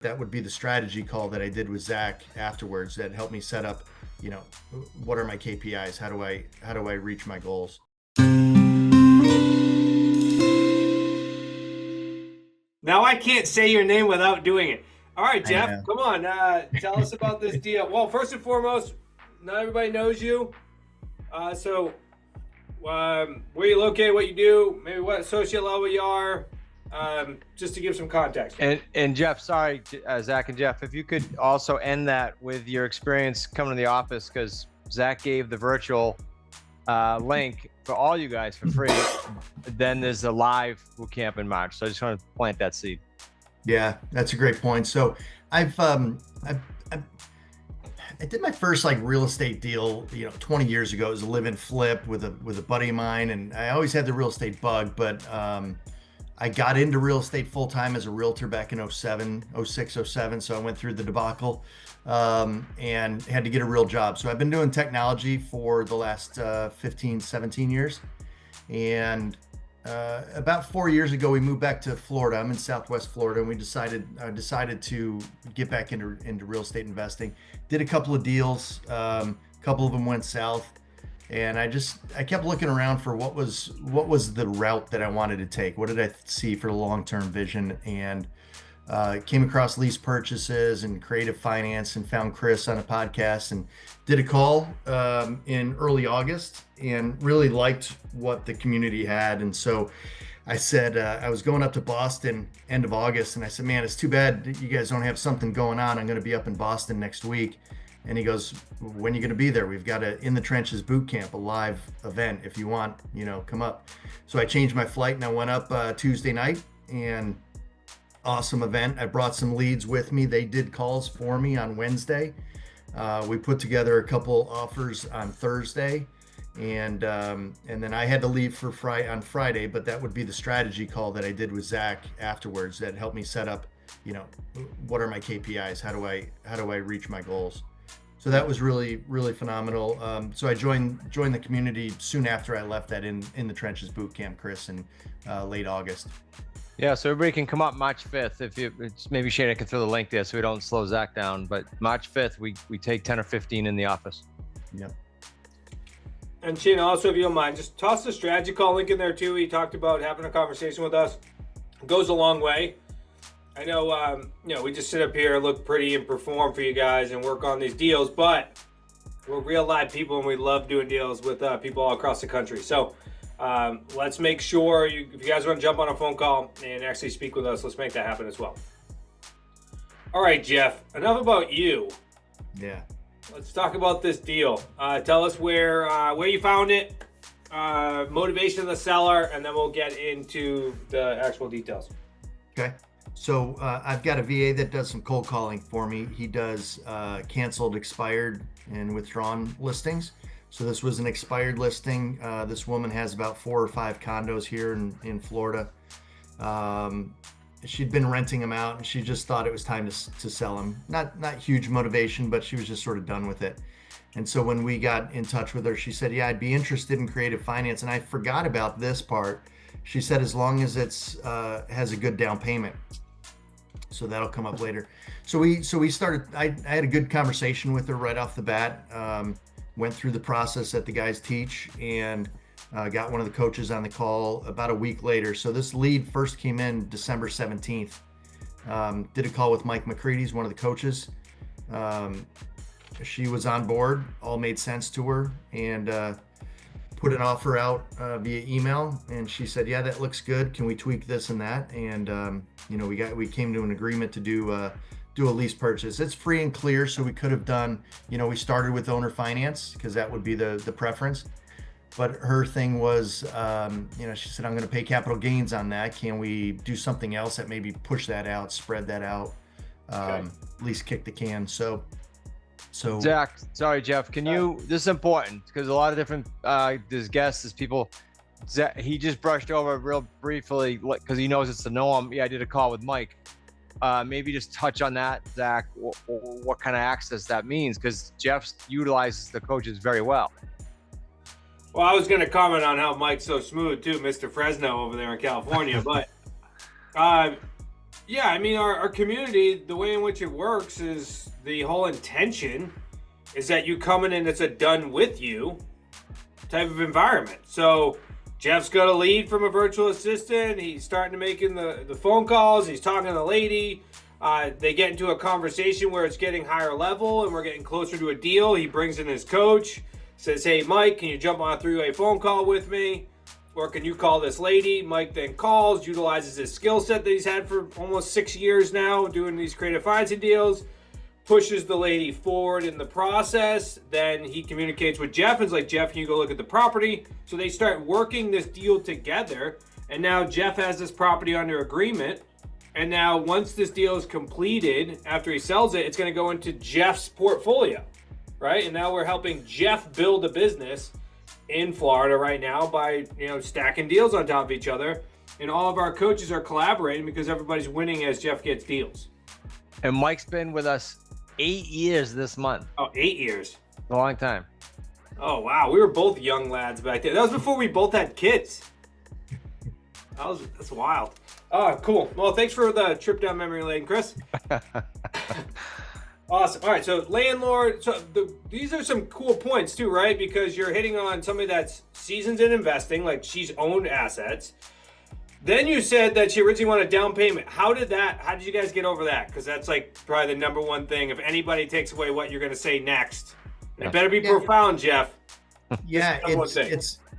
That would be the strategy call that I did with Zach afterwards that helped me set up, what are my KPIs? How do I reach my goals? Now I can't say your name without doing it. All right, I Jeff, know. come on. Tell us about this deal. Well, first and foremost, not everybody knows you. So where you located, what you do, maybe what associate level you are, just to give some context. And Jeff, sorry, Zach and Jeff, if you could also end that with your experience coming to the office, because Zach gave the virtual link for all you guys for free. Then there's a live boot camp in March. So I just want to plant that seed. Yeah, that's a great point. So I did my first real estate deal, 20 years ago. It was a live and flip with a buddy of mine, and I always had the real estate bug, but I got into real estate full time as a realtor back in 06, 07. So I went through the debacle and had to get a real job. So I've been doing technology for the last 15, 17 years. And about 4 years ago, we moved back to Florida. I'm in Southwest Florida, and we decided to get back into real estate investing. Did a couple of deals. A couple of them went south. And I kept looking around for what was the route that I wanted to take. What did I see for the long-term vision? And came across lease purchases and creative finance, and found Chris on a podcast and did a call in early August, and really liked what the community had. And so I said, I was going up to Boston end of August, and I said, man, it's too bad you guys don't have something going on. I'm going to be up in Boston next week. And he goes, when are you going to be there? We've got a In the Trenches boot camp, a live event. If you want, come up. So I changed my flight and I went up Tuesday night, and awesome event. I brought some leads with me. They did calls for me on Wednesday. We put together a couple offers on Thursday, and then I had to leave on Friday, but that would be the strategy call that I did with Zach afterwards that helped me set up, what are my KPIs? How do I reach my goals? So that was really, really phenomenal. So I joined the community soon after I left that in the Trenches boot camp, Chris, in late August. Yeah, so everybody can come up March 5th. Maybe Shana can throw the link there so we don't slow Zach down. But March 5th, we take 10 or 15 in the office. Yep. And Shana, also, if you don't mind, just toss the strategy call link in there too. He talked about having a conversation with us. It goes a long way. I know, we just sit up here, look pretty, and perform for you guys and work on these deals, but we're real live people, and we love doing deals with people all across the country. So let's make sure, if you guys want to jump on a phone call and actually speak with us, let's make that happen as well. All right, Jeff, enough about you. Yeah. Let's talk about this deal. Tell us where you found it, motivation of the seller, and then we'll get into the actual details. Okay. So I've got a VA that does some cold calling for me. He does canceled, expired, and withdrawn listings. So this was an expired listing. This woman has about 4 or 5 condos here in Florida. She'd been renting them out, and she just thought it was time to sell them. Not huge motivation, but she was just sort of done with it. And so when we got in touch with her, she said, yeah, I'd be interested in creative finance. And I forgot about this part. She said, as long as it's has a good down payment. So that'll come up later. So we started, I had a good conversation with her right off the bat, went through the process that the guys teach, and got one of the coaches on the call about a week later. So this lead first came in December 17th. Did a call with Mike McCready's one of the coaches. She was on board, all made sense to her, and put an offer out via email, and she said, yeah, that looks good. Can we tweak this and that? And we came to an agreement to do a lease purchase. It's free and clear, so we could have done, we started with owner finance because that would be the preference. But her thing was, she said, I'm going to pay capital gains on that. Can we do something else that maybe push that out, spread that out, at least kick the can? So Zach, sorry, Jeff, this is important because a lot of different, there's guests, there's people, Zach, he just brushed over real briefly because he knows it's the norm. Yeah, I did a call with Mike. Maybe just touch on that, Zach, what kind of access that means, because Jeff utilizes the coaches very well. Well, I was going to comment on how Mike's so smooth too, Mr. Fresno over there in California, but Yeah, I mean, our community, the way in which it works is the whole intention is that you come in and it's a done with you type of environment. So Jeff's got a lead from a virtual assistant. He's starting to making the phone calls. He's talking to the lady. They get into a conversation where it's getting higher level and we're getting closer to a deal. He brings in his coach, says, hey, Mike, can you jump on a three-way phone call with me? Or can you call this lady? Mike then calls, utilizes his skill set that he's had for almost 6 years now, doing these creative financing deals, pushes the lady forward in the process. Then he communicates with Jeff and is like, Jeff, can you go look at the property? So they start working this deal together. And now Jeff has this property under agreement. And now once this deal is completed, after he sells it, it's going to go into Jeff's portfolio, right? And now we're helping Jeff build a business in Florida right now by, stacking deals on top of each other. And all of our coaches are collaborating because everybody's winning as Jeff gets deals. And Mike's been with us 8 years this month. Oh, 8 years. A long time. Oh, wow. We were both young lads back then. That was before we both had kids. That's wild. Oh, cool. Well, thanks for the trip down memory lane, Chris. Awesome. All right, so Landlord. So these are some cool points too, right? Because you're hitting on somebody that's seasoned in investing, like she's owned assets. Then you said that she originally wanted a down payment. How did you guys get over that? Because that's like probably the number one thing. If anybody takes away what you're going to say next, it better be profound, Jeff. Yeah,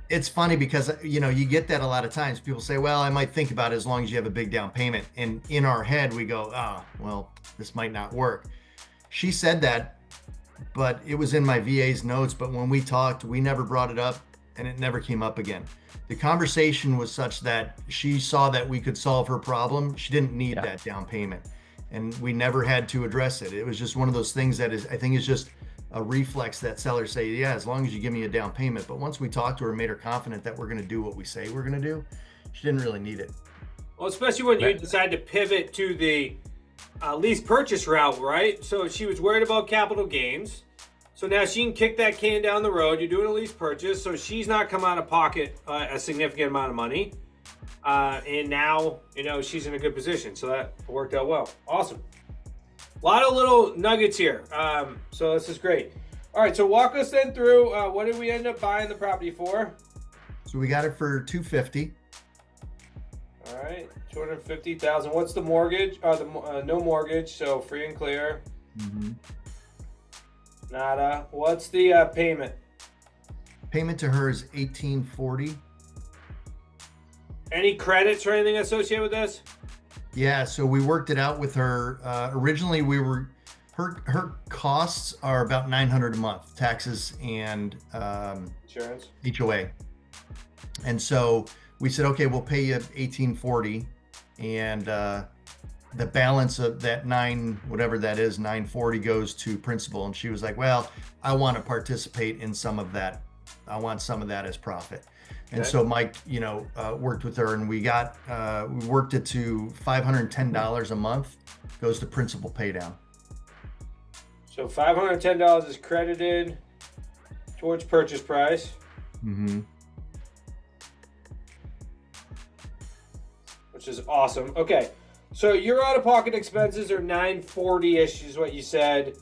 it's funny because you get that a lot of times. People say, well, I might think about it as long as you have a big down payment. And in our head, we go, well, this might not work. She said that, but it was in my VA's notes. But when we talked, we never brought it up and it never came up again. The conversation was such that she saw that we could solve her problem. She didn't need that down payment, and we never had to address it. It was just one of those things that I think is just a reflex that sellers say, yeah, as long as you give me a down payment. But once we talked to her and made her confident that we're going to do what we say we're going to do, she didn't really need it. Well, especially when you decide to pivot to the lease purchase route, right? So she was worried about capital gains. So now she can kick that can down the road. You're doing a lease purchase, so she's not come out of pocket a significant amount of money. And now, she's in a good position. So that worked out well. Awesome. A lot of little nuggets here. So this is great. All right, so walk us then through what did we end up buying the property for? So we got it for $250,000. All right, $250,000. What's the mortgage? No mortgage, so free and clear. Mm-hmm. Nada. What's the payment? Payment to her is $1,840. Any credits or anything associated with this? Yeah, so we worked it out with her. Originally, her costs are about $900 a month, taxes and insurance, HOA. And so we said, okay, we'll pay you $1,840, and the balance of that $940 goes to principal. And she was like, well, I want to participate in some of that. I want some of that as profit. And so Mike, worked with her, and we worked it to $510 a month goes to principal pay down. So $510 is credited towards purchase price. Mm-hmm. Which is awesome. Okay. So your out-of-pocket expenses are $940-ish is what you said.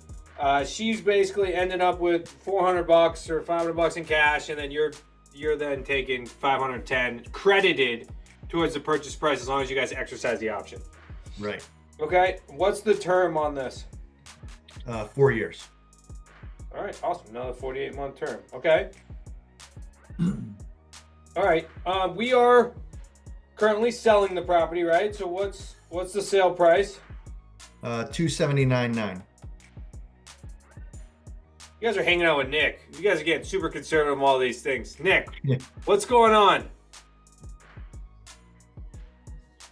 She's basically ended up with $400 or $500 in cash, and then you're then taking $510 credited towards the purchase price as long as you guys exercise the option. Right. Okay. What's the term on this? 4 years. All right. Awesome. Another 48-month term. Okay. All right. We are currently selling the property, right? So what's the sale price? $279,900. You guys are hanging out with Nick. You guys are getting super conservative on all these things. Nick, what's going on?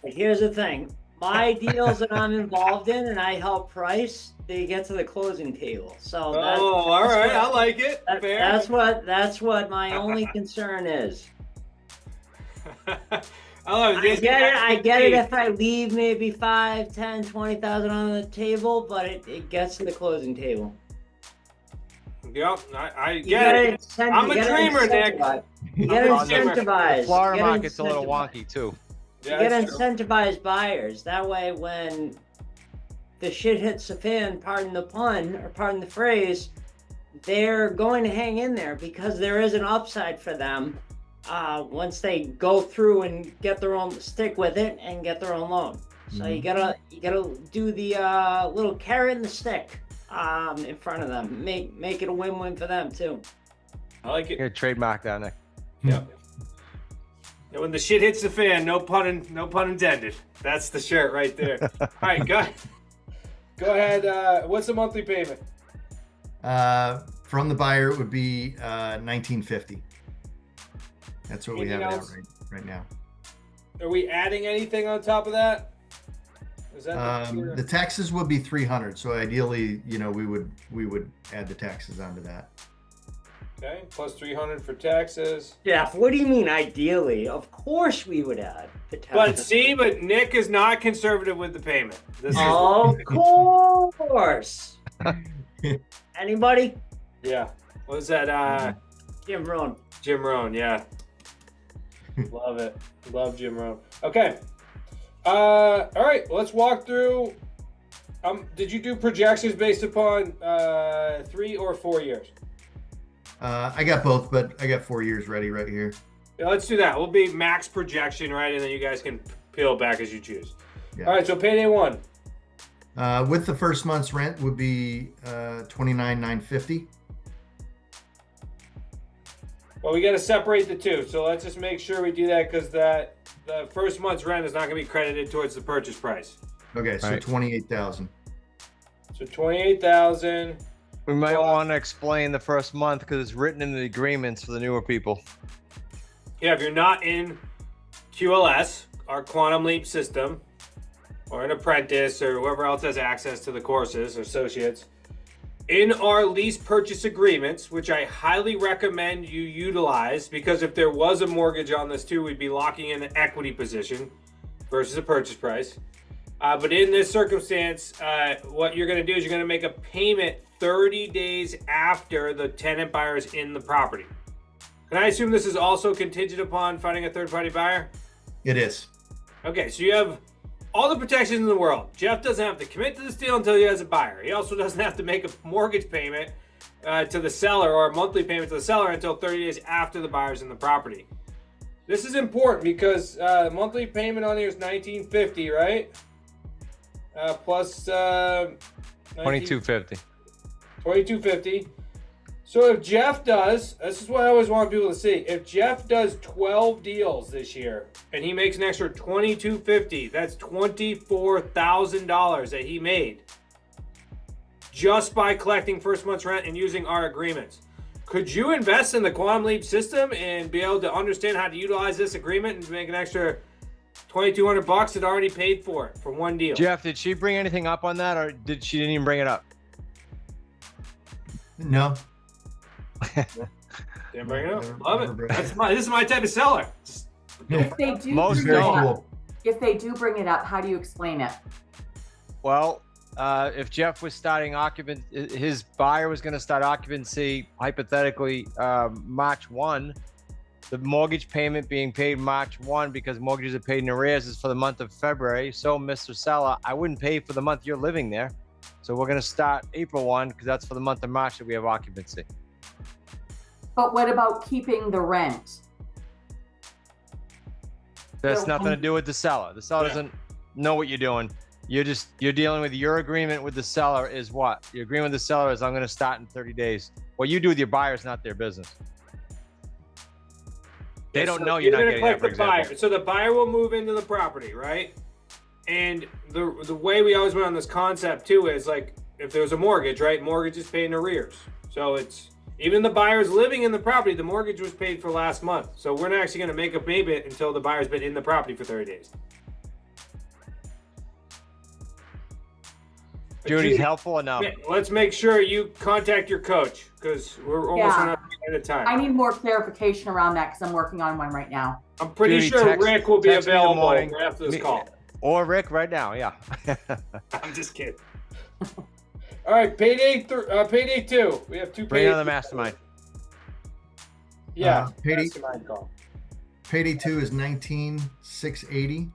Here's the thing. My deals that I'm involved in and I help price, they get to the closing table. So all right. I like it. Fair. That's what my only concern is. I get it if I leave maybe 5, 10, 20,000 on the table, but it gets to the closing table. Yep, I get it. I'm a dreamer, Nick. You get incentivized. The Florida market's a little wonky too. Yeah, You that's gotta true. incentivize buyers. That way, when the shit hits the fan, pardon the pun or pardon the phrase, they're going to hang in there because there is an upside for them once they go through and get their own, stick with it and get their own loan. So you gotta do the little carrot and the stick in front of them. Make it a win-win for them too. I like it. You're trademark down there. Yeah. And when the shit hits the fan, no pun intended. That's the shirt right there. All right, go ahead. What's the monthly payment? From the buyer, it would be $19.50. That's what we have Anything it else? out right now. Are we adding anything on top of that? Is that The taxes would be $300. So ideally, we would add the taxes onto that. okay? Plus $300 for taxes. Jeff, what do you mean ideally? Of course we would add the tax. But Nick is not conservative with the payment. This is Of course. Anybody? yeah. What was that? Jim Rohn. Jim Rohn, yeah. Love it. Love Jim Rohn. Okay. All right, let's walk through. Did you do projections based upon 3 or 4 years? I got both, but I got 4 years ready right here. Yeah, let's do that. We'll be max projection, right? And then you guys can peel back as you choose. Yeah. All right, so payday 1. With the first month's rent would be $29,950. Well, we got to separate the two. So let's just make sure we do that because the first month's rent is not going to be credited towards the purchase price. Okay, so Right. 28,000. So 28,000. We might Well, want to explain the first month because it's written in the agreements for the newer people. Yeah, if you're not in QLS, our Quantum Leap system, or an apprentice, or whoever else has access to the courses, or associates, in our lease purchase agreements, which I highly recommend you utilize, because if there was a mortgage on this too, we'd be locking in an equity position versus a purchase price. But in this circumstance, what you're going to do is you're going to make a payment 30 days after the tenant buyer is in the property. Can I assume this is also contingent upon finding a third-party buyer? It is. Okay, so you have all the protections in the world. Jeff doesn't have to commit to this deal until he has a buyer. He also doesn't have to make a mortgage payment to the seller or a monthly payment to the seller until 30 days after the buyer's in the property. This is important because monthly payment on here is $19.50, right? Plus $22.50. $22.50. So if Jeff does, this is what I always want people to see. If Jeff does 12 deals this year and he makes an extra $22.50, that's $24,000 that he made just by collecting first month's rent and using our agreements. Could you invest in the Quantum Leap system and be able to understand how to utilize this agreement and make an extra $2,200 that already paid for it for one deal? Jeff, did she bring anything up on that, or did she didn't even bring it up? No. Didn't bring it up. Never- Love never it. bring it This is my type of seller. If they do Most bring it don't. up, if they do bring it up, how do you explain it? Well, if Jeff was starting occupancy, his buyer was going to start occupancy hypothetically March 1. The mortgage payment being paid March 1 because mortgages are paid in arrears is for the month of February. So, Mr. Seller, I wouldn't pay for the month you're living there. So we're going to start April 1 because that's for the month of March that we have occupancy. But what about keeping the rent? That's So nothing to do with the seller. The seller doesn't know what you're doing. You're dealing with your agreement with the seller is what? Your agreement with the seller is I'm going to start in 30 days. What you do with your buyer is not their business. They don't know you're not gonna getting that, collect for the buyer. example. So the buyer will move into the property, right? And the way we always went on this concept too is like if there's a mortgage, right? Mortgage is paid in arrears. So it's even the buyer's living in the property, the mortgage was paid for last month. So we're not actually going to make a payment until the buyer's been in the property for 30 days. Judy's helpful enough. Let's make sure you contact your coach because we're almost running out of time. I need more clarification around that because I'm working on one right now. I'm pretty Judy, sure text- Rick will be text me in the available morning. after this call. Or Rick right now, yeah. I'm just kidding. All right, payday 2. We have two Bring it payday. on the mastermind. Yeah, Payday. mastermind call. Payday 2 is 19,680.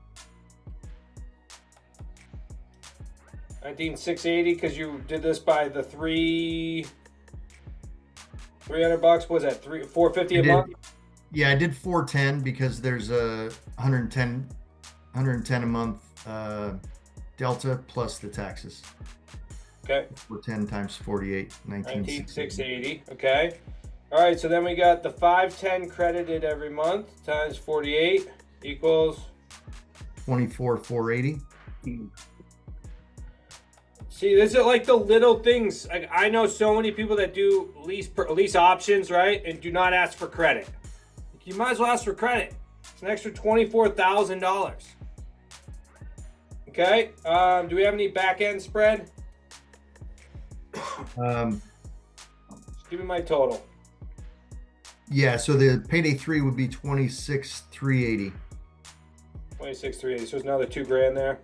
19,680 because you did this by the $300. What was that? $450 a month? Yeah, I did 410 because there's a 110 a month delta plus the taxes. Okay. 410 times 48, 19,680. Okay. All right. So then we got the 510 credited every month times 48 equals 24,480. See, this is like the little things. Like I know so many people that do lease options, right, and do not ask for credit. You might as well ask for credit. It's an extra $24,000. Okay. Do we have any back end spread? Just give me my total. Yeah, so the Payday 3 would be 26,380. 26,380. So there's another $2,000 there.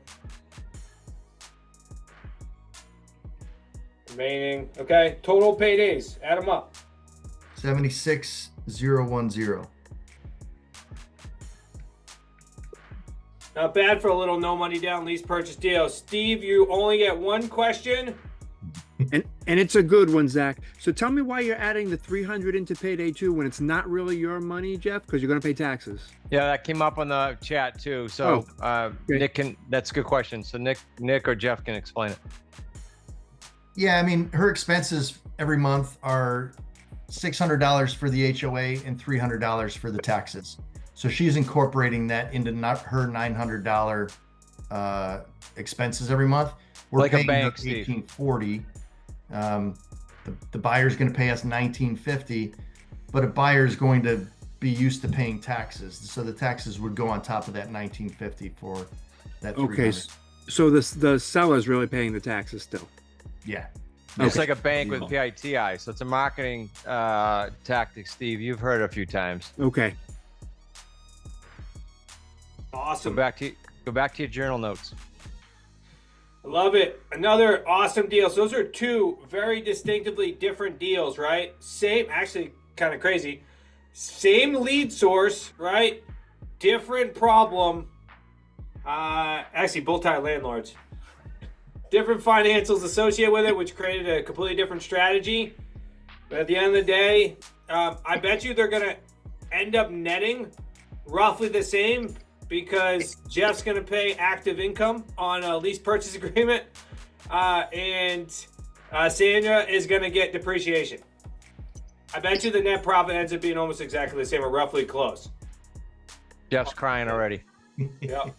Remaining. Okay. Total paydays. Add them up. 76,010. Not bad for a little no money down lease purchase deal. Steve, you only get one question. And it's a good one, Zach. So tell me why you're adding the 300 into Payday 2 when it's not really your money, Jeff, because you're going to pay taxes. Yeah, that came up on the chat too. So Nick can. That's a good question. So Nick or Jeff can explain it. Yeah, I mean, her expenses every month are $600 for the HOA and $300 for the taxes. So she's incorporating that into her $900 expenses every month. We're like paying a bank, her $1,840. The buyer's going to pay us $1,950, but a buyer is going to be used to paying taxes, so the taxes would go on top of that $1,950 for that. Okay, so the seller's really paying the taxes still. Yeah. It's like a bank with PITI, so it's a marketing tactic. Steve, you've heard it a few times. Okay. Awesome. Go back to your journal notes. I love it. Another awesome deal. So those are two very distinctively different deals, right? Same, actually kind of crazy. Same lead source, right? Different problem. Actually, both tied landlords. Different financials associated with it, which created a completely different strategy. But at the end of the day, I bet you they're going to end up netting roughly the same, because Jeff's going to pay active income on a lease purchase agreement, and Sandra is going to get depreciation. I bet you the net profit ends up being almost exactly the same or roughly close. Jeff's crying already. Yep.